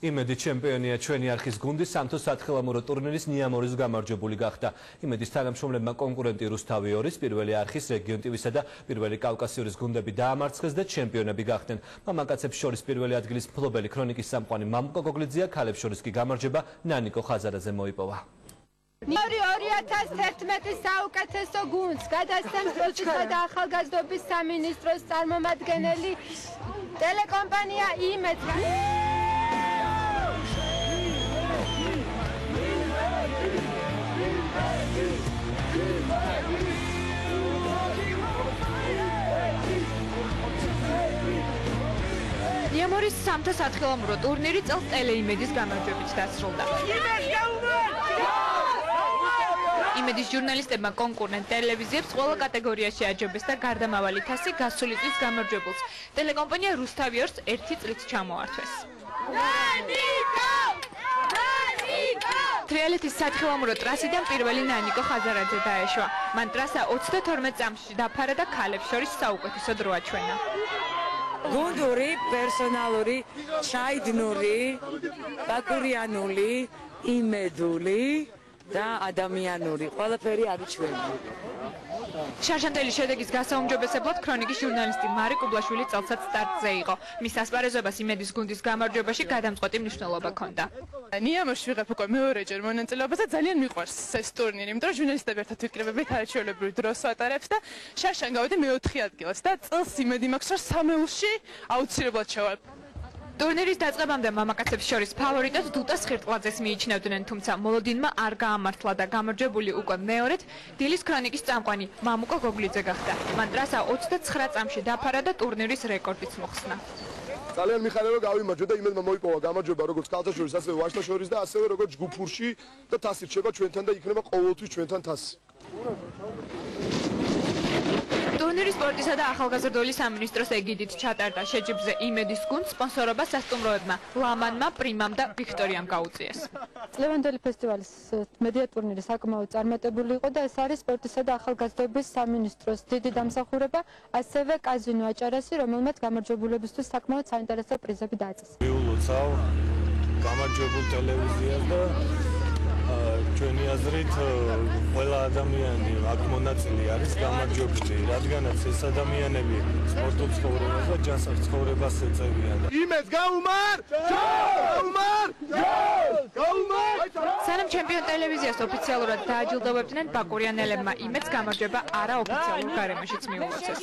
იმედი ჩემპიონია ჩვენი არხის გუნდი სამთო სათხილამურო ტურნირის ნიამორის გამარჯვებული გახდა. იმედის თანამშრომლებმა კონკურენტი რუსთავი 2-ის პირველი არხის რეგიონ ტივისა და პირველი კავკასიონის გუნდები დაამარცხეს და ჩემპიონები გახდნენ. მამაკაცებს შორის პირველი ადგილის მფლობელი ქრონიკის სამყარო მამუკა გოგლიძია, ქალებს შორის კი გამარჯვება ნანიკო ხაზარაძე მოიპოვა. 2011 საუკეთესო გუნდს გადასცემს სპორტისა და ახალგაზრდობის სამინისტროს წარმომადგენელი ტელეკომპანია იმედი. ნიამორის სამთო სათხილამურო ტურნირი წელს ტელეიმედის გამარჯვებით დასრულდა. იმედის ჟურნალისტებმა კონკურენტ ტელევიზიებს ყველა კატეგორიაში აჯობეს და გარდამავალი თასი გასული წლის გამარჯვებულს ტელეკომპანია რუსთავი 2-ს 1 წლით ჩამოართვეს. თრიალეთის სათხილამურო ტრასიდან პირველი ნანიკო ხაზარაძე დაეშვა. მან ტრასა 32 წამში დაფარა და ქალებს შორის საუკეთესო დრო აჩვენა. გუნდური, პერსონალური, ჩაიდნური, ბაკურიანული, იმედული და ადამიანური. ყველაფერი არის ჩვენი. შარშანტელი შედეგის გასაუმჯობესებლად ქრონიკის ჟურნალისტი მარი კუბლაშვილი წელსაც სტარტზე იყო. მის ასპარეზობას იმედის გუნდის გამარჯვებაში გადამწყვეტი მნიშვნელობა ჰქონდა. ნიამორში ვიღებ უკვე მეორეჯერ მონაწილეობას და ძალიან მიყვარს ეს ტურნირი, იმიტომ რომ ჟურნალისტები ერთად ვიკრიბებით არაჩვეულებრივი დროს ვატარებს და შარშან გავედი მე-4 ადგილას და წელს იმედი მაქვს რომ სამეულში აუცილებლად შევალ. ტურნირის დაწყებამდე მამაკაცებს შორის ფავორიტად დუტას ხირტლაძეს მიიჩნევდნენ, თუმცა მოლოდინმა არ გაამართლა და გამარჯვებული უკვე მეორედ დილის ქრონიკის წამყვანი მამუკა გოგლიძე გახდა. მან ტრასა 29 წამში დაფარა და ტურნირის რეკორდიც მოხსნა. ძალიან მიხარია რომ გავიმარჯვე და იმედმა მოიპოვა გამარჯვება როგორც ქალთა შორის, ასევე ვაჟთა შორის და ასევე როგორც ჯგუფურში და თასი რჩება ჩვენთან და იქნება ყოველთვის ჩვენთან თასი. ტურნირის სპორტისა და ახალგაზრდული სამინისტროს ეგიდით ჩატარდა შეჯიბრზე იმედის გუნდს სპონსორობა სასტუმროებმა ლამანმა, პრიმამ და ვიქტორიამ გაუწიეს. წლევანდელი ფესტივალის მედია ტურნირი საკმაოდ წარმატებული იყო და ეს არის სპორტისა და ახალგაზრდობის სამინისტროს დიდი დამსახურება, ასევე კაზინო აჭარასი, რომელმაც გამარჯვებულებისთვის საკმაოდ საინტერესო პრიზები დააწესა. მიულოცავ გამარჯვებულ ტელევიზიას და ჩვენი აზრით ყველა ადამიანი აქ მონაწილე არის გამარჯვებული, რადგანაც ეს ადამიანები სპორტულ ცხოვრებას და ჯანსაღ ცხოვრებას ეწევიან. იმედს გაუმარ! გაუმარ! გაუმარ! სანამ ჩემპიონ ტელევიზიას ოფიციალურად დააჯილდოვებდნენ, ბაკურიანელებმა იმედს გამარჯვება არაოფიციალურ გარემოშიც მიულოცეს.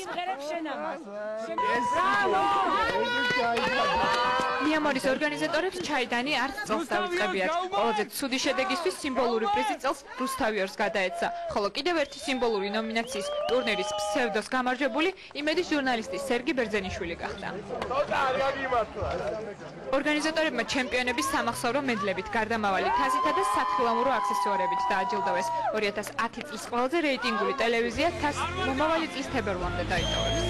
ნიამორის ორგანიზატორებს ჩაიდანი არც წელს დავიწყებიათ. ყველაზე ცუდი შედეგისთვის სიმბოლური პრიზი წელს რუსთავი 2-ს გადაეცა, ხოლო კიდევ ერთი სიმბოლური ნომინაციის ტურნირის ფსევდოს გამარჯვებული იმედის ჟურნალისტი სერგი ბერძენიშვილი გახდა. ორგანიზატორებმა ჩემპიონების სამახსოვრო მედლებით, გარდამავალი თასითა და სათხილამურო აქსესუარებით დააჯილდოვეს. 2010 წლის ყველაზე რეიტინგური ტელევიზია თასს მომავალი წლის თებერვლამდე დაიტოვებს.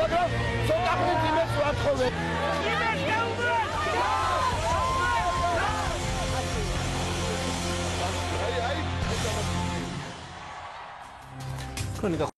მაგრამ ცოტა ხნით იმედს ვათხოვე. ქრონიკა